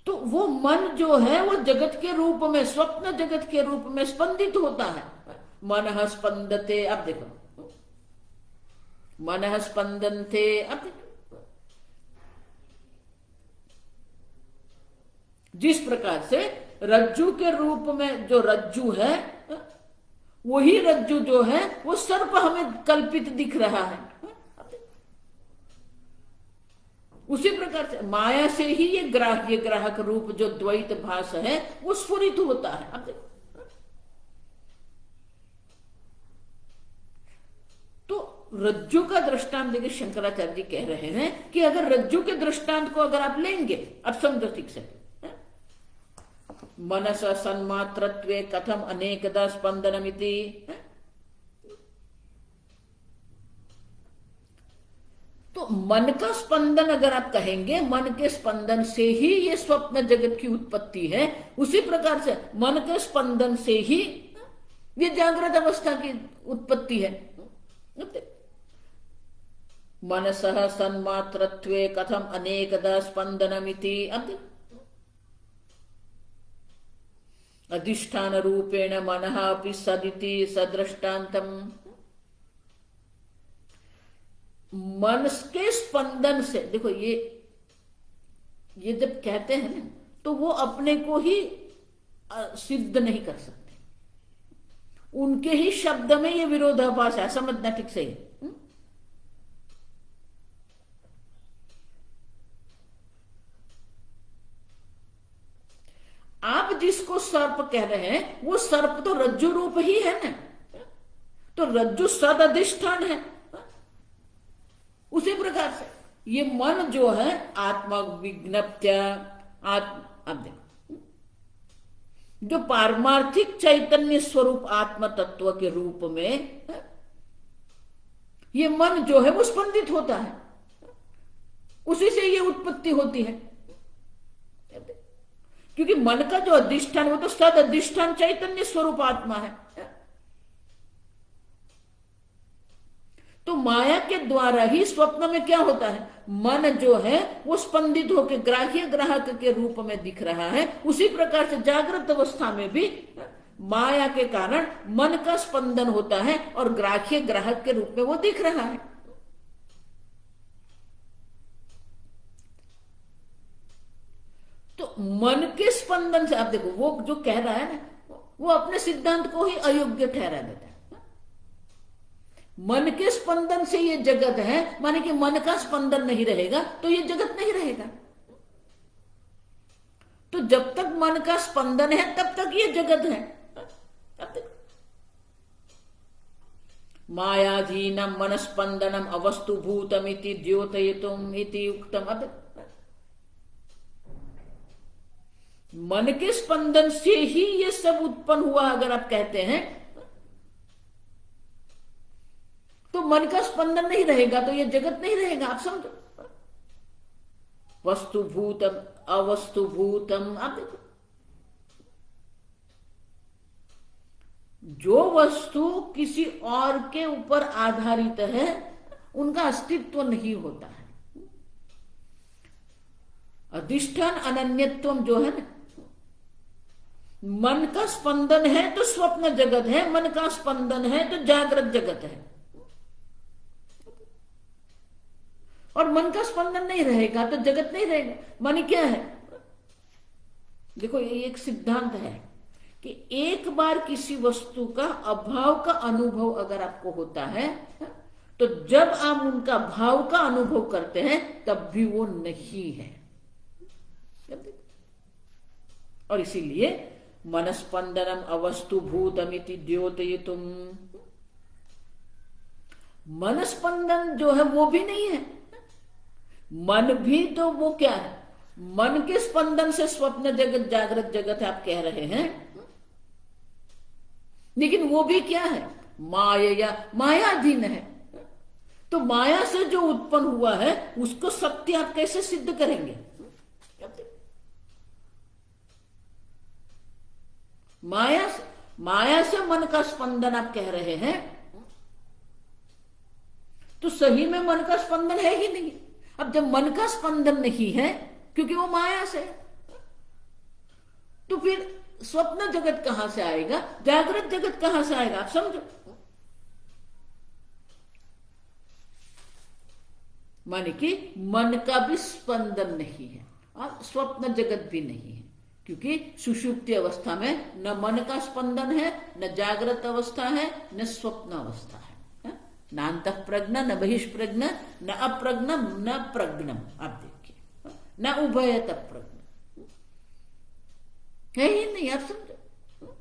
तो वो मन जो है वो जगत के रूप में, स्वप्न जगत के रूप में स्पंदित होता है। मन स्पंदते, अब देखो मन स्पंदनते, अब देखो जिस प्रकार से रज्जु के रूप में जो रज्जु है, वही रज्जु जो है वो सर्प हमें कल्पित दिख रहा है। उसी प्रकार से माया से ही ये ग्राहक रूप जो द्वैत भास है वो स्फुरित होता है। अब देखो तो रज्जु का दृष्टांत देखिए, शंकराचार्य जी कह रहे हैं कि अगर रज्जु के दृष्टांत को अगर आप लेंगे, अब समझो ठीक से, मनस सन्मात्रत्वे कथम अनेकदा स्पंदनमिति, तो मन का स्पंदन अगर आप कहेंगे, मन के स्पंदन से ही ये स्वप्न जगत की उत्पत्ति है, उसी प्रकार से मन के स्पंदन से ही ये जागृत अवस्था की उत्पत्ति है। मनसः सन्मात्रत्वे कथम अनेकदा स्पंदनमिति, अधिष्ठान रूपेण मनः अपि सदिति सदृष्टान्तम, मन के स्पंदन से, देखो ये जब कहते हैं ना तो वो अपने को ही सिद्ध नहीं कर सकते, उनके ही शब्द में ये विरोधाभास है, समझना ठीक से। आप जिसको सर्प कह रहे हैं वो सर्प तो रज्जु रूप ही है ना, तो रज्जु सद अधिष्ठान है। उसी प्रकार से ये मन जो है आत्मा विज्ञप्त्या, अब देखो जो पारमार्थिक चैतन्य स्वरूप आत्म तत्व के रूप में ये मन जो है वो स्पंदित होता है, उसी से ये उत्पत्ति होती है। क्योंकि मन का जो अधिष्ठान वो तो सद अधिष्ठान चैतन्य स्वरूप आत्मा है। तो माया के द्वारा ही स्वप्न में क्या होता है, मन जो है वो स्पंदित होकर ग्राह्य ग्राहक के रूप में दिख रहा है। उसी प्रकार से जागृत अवस्था में भी माया के कारण मन का स्पंदन होता है और ग्राह्य ग्राहक के रूप में वो दिख रहा है। तो मन के स्पंदन से आप देखो वो जो कह रहा है ना वो अपने सिद्धांत को ही अयोग्य ठहरा देता है। मन के स्पंदन से ये जगत है, माने कि मन का स्पंदन नहीं रहेगा तो ये जगत नहीं रहेगा। तो जब तक मन का स्पंदन है तब तक ये जगत है। मायाधीनम मन स्पंदनम अवस्तु भूतम इति द्योतयितुम इति उक्तम। अब मन के स्पंदन से ही ये सब उत्पन्न हुआ अगर आप कहते हैं तो मन का स्पंदन नहीं रहेगा तो ये जगत नहीं रहेगा। आप समझो, वस्तु भूतम अवस्तु भूतम। आप देखो जो वस्तु किसी और के ऊपर आधारित है उनका अस्तित्व नहीं होता है। अधिष्ठान अनन्यत्व जो है ना, मन का स्पंदन है तो स्वप्न जगत है, मन का स्पंदन है तो जागृत जगत है। और मन का स्पंदन नहीं रहेगा तो जगत नहीं रहेगा। माने क्या है, देखो ये एक सिद्धांत है कि एक बार किसी वस्तु का अभाव का अनुभव अगर आपको होता है तो जब आप उनका भाव का अनुभव करते हैं तब भी वो नहीं है। और इसीलिए मनस्पंदनम अवस्तु भूतमिति द्योतयितुम, मनस्पंदन जो है वो भी नहीं है। मन भी तो वो क्या है, मन के स्पंदन से स्वप्न जगत जागृत जगत आप कह रहे हैं, लेकिन वो भी क्या है? माया, मायाधीन है। तो माया से जो उत्पन्न हुआ है उसको सत्य आप कैसे सिद्ध करेंगे? माया से मन का स्पंदन आप कह रहे हैं, तो सही में मन का स्पंदन है ही नहीं। अब जब मन का स्पंदन नहीं है क्योंकि वो माया से है, तो फिर स्वप्न जगत कहां से आएगा, जागृत जगत कहां से आएगा? आप समझो। माने कि मन का भी स्पंदन नहीं है और स्वप्न जगत भी नहीं है, क्योंकि सुषुप्ति अवस्था में न मन का स्पंदन है, न जागृत अवस्था है, न स्वप्न अवस्था है। न अंतः प्रज्ञ, न बहिष्प्रज्ञ, न अप्रज्ञ, न प्रज्ञम। आप देखिए, न उभयत प्रज्ञ है ही नहीं। आप समझो,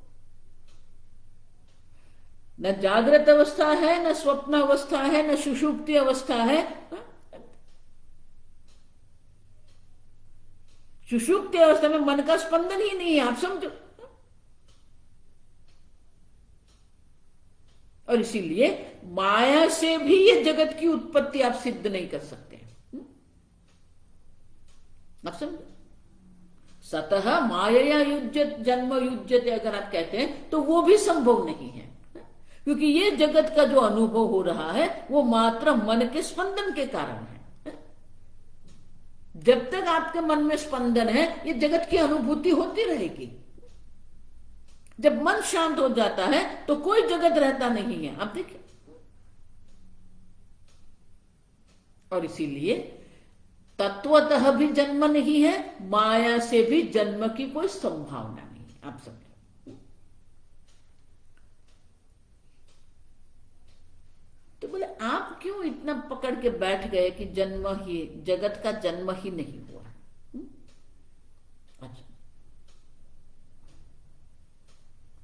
न जागृत अवस्था है, न स्वप्न अवस्था है, न सुषुप्ति अवस्था है। सुषुप्ति अवस्था में मन का स्पंदन ही नहीं है। आप समझो। और इसीलिए माया से भी ये जगत की उत्पत्ति आप सिद्ध नहीं कर सकते। आप समझो। सतः माया युज्यत जन्म युज्यते अगर आप कहते हैं तो वो भी संभव नहीं है, क्योंकि ये जगत का जो अनुभव हो रहा है वो मात्र मन के स्पंदन के कारण है। जब तक आपके मन में स्पंदन है ये जगत की अनुभूति होती रहेगी। जब मन शांत हो जाता है तो कोई जगत रहता नहीं है। आप देखिए। और इसीलिए तत्वतः भी जन्म नहीं है, माया से भी जन्म की कोई संभावना नहीं है। आप समझो। तो बोले आप क्यों इतना पकड़ के बैठ गए कि जन्म ही, जगत का जन्म ही नहीं हुआ? अच्छा,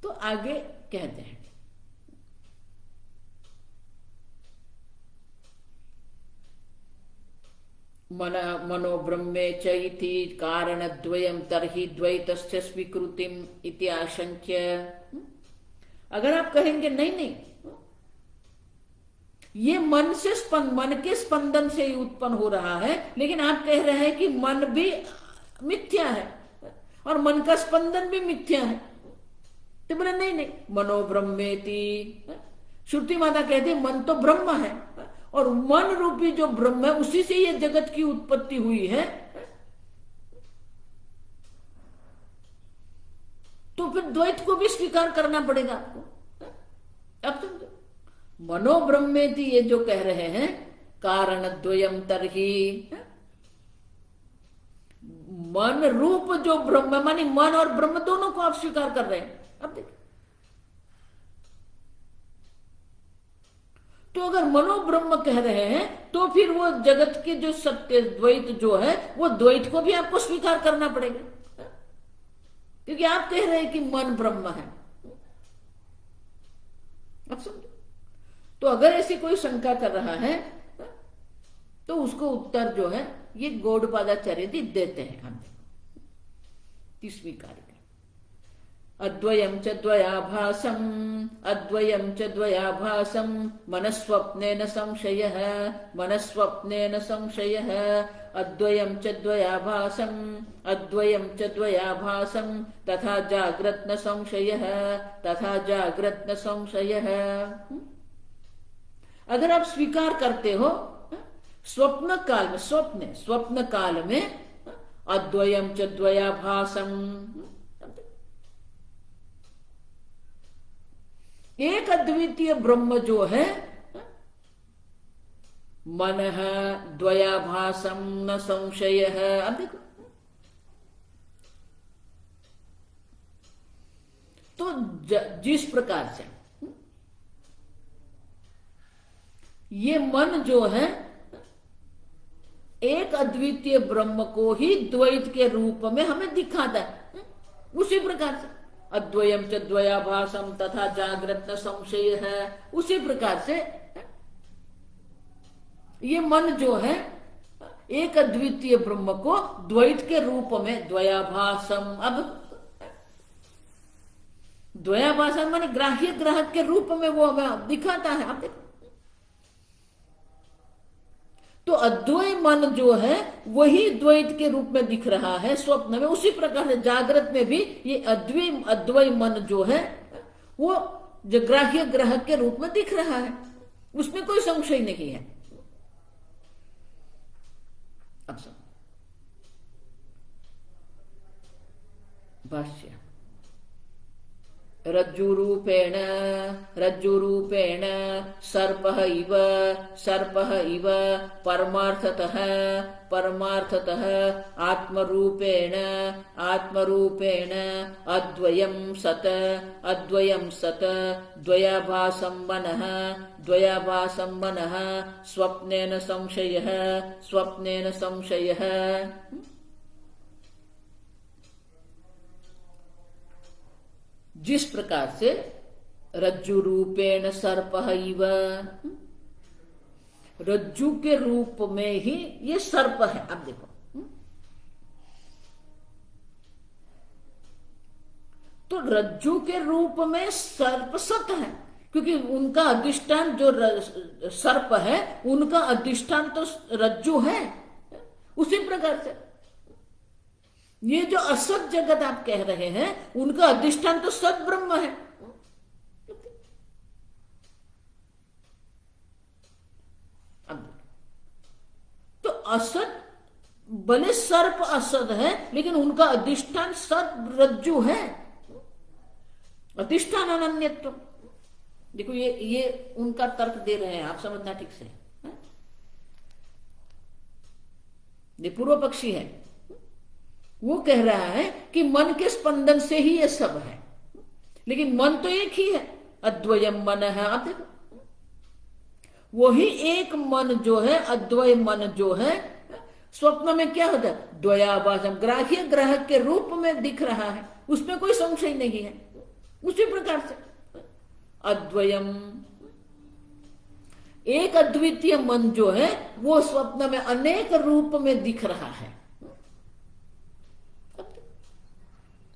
तो आगे कहते हैं, मनो ब्रह्मे चैति कारणद्वयं तर्हि द्वैतस्य स्वीकृतिम इति आशंक्य। अगर आप कहेंगे नहीं नहीं, ये मन से मन के स्पंदन से ही उत्पन्न हो रहा है, लेकिन आप कह रहे हैं कि मन भी मिथ्या है और मन का स्पंदन भी मिथ्या है। तो बोले नहीं नहीं, मनो ब्रह्मेति। श्रुति माता कहती है मन तो ब्रह्म है और मन रूपी जो ब्रह्म है उसी से ये जगत की उत्पत्ति हुई है। तो फिर द्वैत को भी स्वीकार करना पड़ेगा आपको। अब समझो, मनो ब्रह्मेति ये जो कह रहे हैं, कारण द्वयम तरही, मन रूप जो ब्रह्म, मानी मन और ब्रह्म दोनों को आप स्वीकार कर रहे हैं। अब देखिए, तो अगर मनो ब्रह्म कह रहे हैं तो फिर वो जगत के जो सत्य द्वैत जो है वो द्वैत को भी आपको स्वीकार करना पड़ेगा, क्योंकि आप कह रहे हैं कि मन ब्रह्म है। अब समझो। तो अगर ऐसी कोई शंका कर रहा है तो उसको उत्तर जो है ये गौड़पादाचार्य देते हैं। हम 30वीं कारिका, अद्वयं च द्वयाभासम्, अद्वयं च द्वयाभासम्, मनस्वप्नेन संशयः, मनस्वप्नेन संशयः, अद्वयं च द्वयाभासम्, अद्वयं च द्वयाभासम्, तथा जाग्रत् न संशयः, तथा जाग्रत् न संशयः। अगर आप स्वीकार करते हो स्वप्न काल में, स्वप्न काल में अद्वयं च द्वयाभासम्, एक अद्वितीय ब्रह्म जो है, मनः द्वयाभासं न संशयः। अब देखो, तो जिस प्रकार से ये मन जो है एक अद्वितीय ब्रह्म को ही द्वैत के रूप में हमें दिखाता है, उसी प्रकार से अद्वयं च द्वयाभासं तथा जाग्रत् न संशय है, उसी प्रकार से ये मन जो है एक अद्वितीय ब्रह्म को द्वैत के रूप में द्वयाभासम, अब द्वयाभासम माने ग्राह्य ग्राहक के रूप में वो हमें दिखाता है। आप देखो तो अद्वय मन जो है वही द्वैत के रूप में दिख रहा है स्वप्न में, उसी प्रकार से जागृत में भी ये अद्वय मन जो है वो जो ग्राह्य ग्राहक के रूप में दिख रहा है, उसमें कोई संशय नहीं है। अब सब भाष्य रज्जुरूपेण सर्पः इव परमार्थतः आत्मरूपेण अद्वयं सत् द्वयाभासं मनः स्वप्नेन संशयः। जिस प्रकार से रज्जु रूपेण सर्पः इव, रज्जु के रूप में ही ये सर्प है। अब देखो तो रज्जु के रूप में सर्प सत है, क्योंकि उनका अधिष्ठान जो सर्प है उनका अधिष्ठान तो रज्जु है। उसी प्रकार से ये जो असत जगत आप कह रहे हैं उनका अधिष्ठान तो सत ब्रह्म है। तो असत भले सर्प असत है लेकिन उनका अधिष्ठान सत रज्जु है, अधिष्ठान अनन्यत्व। देखो ये उनका तर्क दे रहे हैं, आप समझना ठीक से। ये पूर्व पक्षी है, वो कह रहा है कि मन के स्पंदन से ही ये सब है, लेकिन मन तो एक ही है, अद्वयम मन है। आप देखो वही एक मन जो है, अद्वय मन जो है स्वप्न में क्या होता है, द्वयाभासम ग्राह्य ग्राहक के रूप में दिख रहा है, उसमें कोई संशय नहीं है। उसी प्रकार से अद्वयम एक अद्वितीय मन जो है वो स्वप्न में अनेक रूप में दिख रहा है।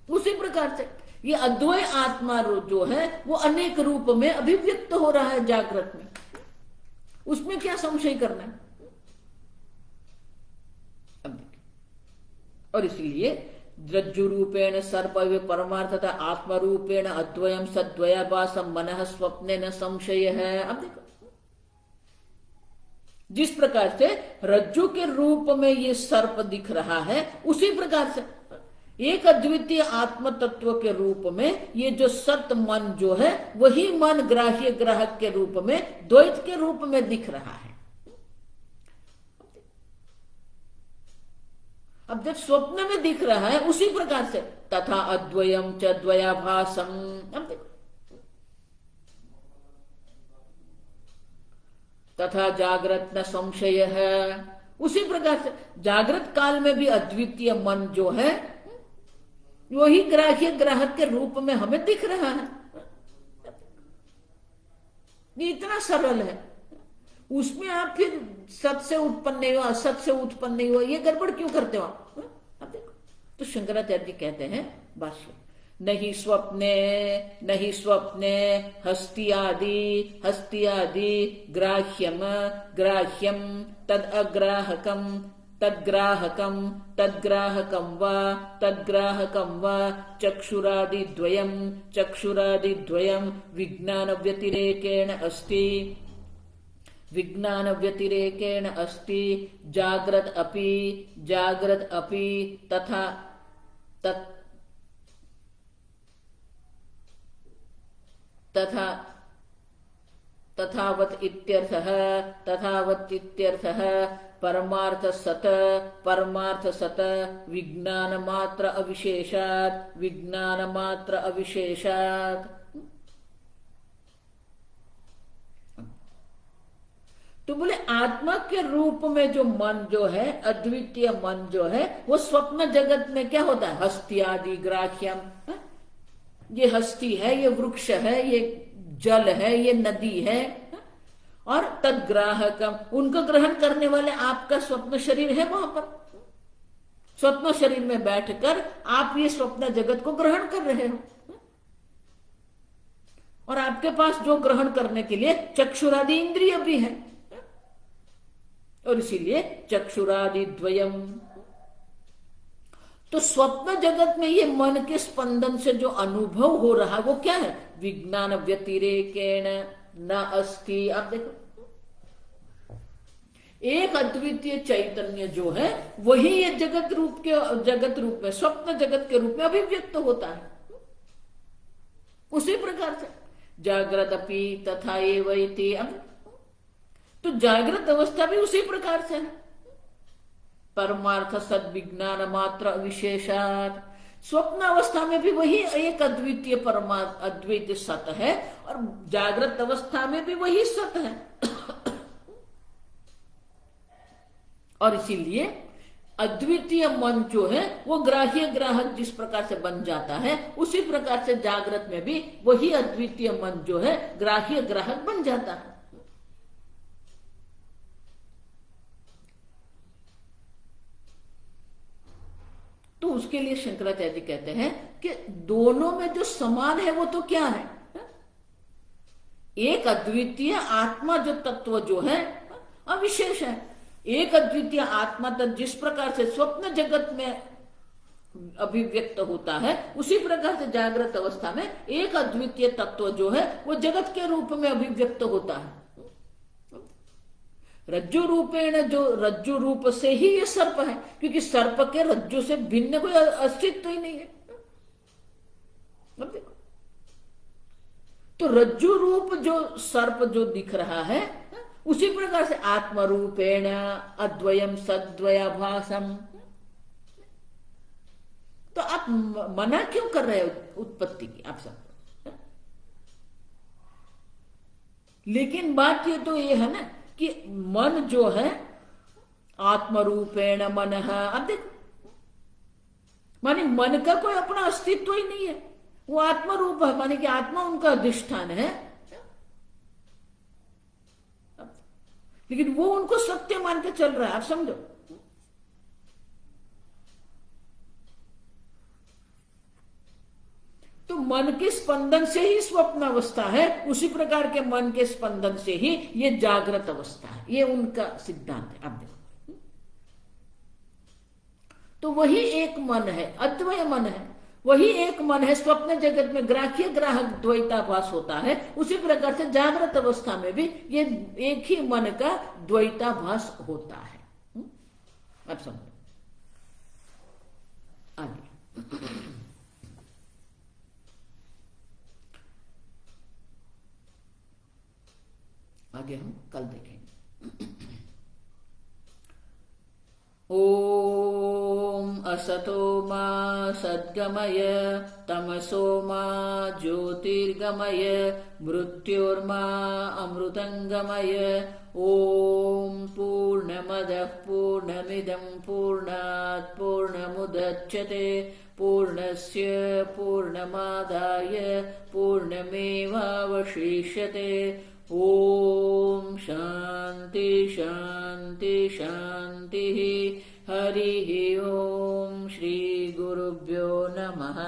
उसी प्रकार से ये अद्वय आत्मा जो है वो अनेक रूप में अभिव्यक्त हो रहा है जागृत में, उसमें क्या संशय करना है। और इसलिए रज्जु रूपेण सर्प परमार्थता आत्मरूपेण अद्वयम सद्वयाभासम मनः स्वप्नेन संशय है। अब देखो जिस प्रकार से रज्जु के रूप में ये सर्प दिख रहा है, उसी प्रकार से एक अद्वितीय आत्म तत्व के रूप में ये जो सत मन जो है वही मन ग्राह्य ग्राहक के रूप में द्वैत के रूप में दिख रहा है। अब जब स्वप्न में दिख रहा है उसी प्रकार से तथा अद्वयम च द्वयाभासम। अब देखो तथा जागृत न संशय है, उसी प्रकार से जागृत काल में भी अद्वितीय मन जो है वही ग्राह्य ग्राहक के रूप में हमें दिख रहा है। ये इतना सरल है, उसमें आप फिर सत से उत्पन्न नहीं हो असत से उत्पन्न नहीं हो, ये गड़बड़ क्यों करते हो आप? अब देखो तो शंकराचार्य जी कहते हैं भाष्य नहीं स्वप्ने हस्ति आदि ग्राह्यम तद्ग्राहकम वा चक्षुरादिद्वयम विज्ञान व्यतिरेकेण अस्ति जाग्रत अपि तथावत इत्यर्थः परमार्थ सत विज्ञान मात्र अविशेषात्। तो बोले आत्मा के रूप में जो मन जो है अद्वितीय मन जो है वो स्वप्न जगत में क्या होता है, हस्ति आदि ग्राह्यम। ये हस्ती है, ये वृक्ष है, ये जल है, ये नदी है, और तद्ग्राहकम, उनको ग्रहण करने वाले आपका स्वप्न शरीर है वहां पर। स्वप्न शरीर में बैठकर आप ये स्वप्न जगत को ग्रहण कर रहे हो, और आपके पास जो ग्रहण करने के लिए चक्षुरादि इंद्रिय भी है, और इसीलिए चक्षुरादि द्वयम। तो स्वप्न जगत में ये मन के स्पंदन से जो अनुभव हो रहा वो क्या है? विज्ञान व्यतिरेकेण न अस्ति। आप देखो, एक अद्वितीय चैतन्य जो है वही ये जगत रूप में स्वप्न जगत के रूप में अभिव्यक्त होता है। उसी प्रकार से जागृत अपि तथा एवैति। अब तो जागृत अवस्था भी उसी प्रकार से है। परमार्थ सद्विज्ञान मात्र विशेषात। स्वप्न अवस्था में भी वही एक अद्वितीय परमार्थ अद्वितीय सत है, और जागृत अवस्था में भी वही सत है। और इसीलिए अद्वितीय मन जो है वो ग्राह्य ग्राहक जिस प्रकार से बन जाता है, उसी प्रकार से जागृत में भी वही अद्वितीय मन जो है ग्राह्य ग्राहक बन जाता है। तो उसके लिए शंकराचार्य जी कहते हैं कि दोनों में जो समान है वो तो क्या है? एक अद्वितीय आत्मा जो तत्व जो है अविशेष है। एक अद्वितीय आत्मा तत्व जिस प्रकार से स्वप्न जगत में अभिव्यक्त होता है, उसी प्रकार से जागृत अवस्था में एक अद्वितीय तत्व जो है वो जगत के रूप में अभिव्यक्त होता है। रज्जु रूपेण, जो रज्जु रूप से ही ये सर्प है, क्योंकि सर्प के रज्जु से भिन्न कोई अस्तित्व ही नहीं है। अब देखो, तो रज्जु रूप जो सर्प जो दिख रहा है, उसी प्रकार से आत्म रूपेण अद्वयम सद्वयाभासम। तो आप मना क्यों कर रहे हो उत्पत्ति की? आप सब, लेकिन बात ये तो ये है ना कि मन जो है आत्मरूपेण मन है। अब देखो, माने मन का कोई अपना अस्तित्व ही नहीं है, वो आत्मरूप है, माने कि आत्मा उनका अधिष्ठान है, लेकिन वो उनको सत्य मान के चल रहा है। आप समझो, तो मन के स्पंदन से ही स्वप्न अवस्था है, उसी प्रकार के मन के स्पंदन से ही ये जागृत अवस्था है। ये उनका सिद्धांत है। आप देखो, तो वही एक मन है, अद्वय मन है, वही एक मन है। स्वप्न जगत में ग्राह्य ग्राहक द्वैताभास होता है, उसी प्रकार से जागृत अवस्था में भी ये एक ही मन का द्वैताभास होता है। आप समझो आगे। आगे हम कल देखेंगे। ओम असतो मा सद्गमय तमसो मा ज्योतिर्गमय मृत्योर्मा अमृतंगमय। ओम पूर्णमदः पूर्णमिदं पूर्णात् पूर्णमुदच्यते पूर्णस्य पूर्णमादाय पूर्णमेवावशिष्यते। ओम शांति शांति शांति। हरि ओम। श्री गुरुभ्यो नमः।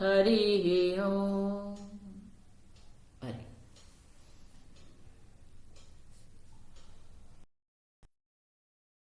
हरि ओम।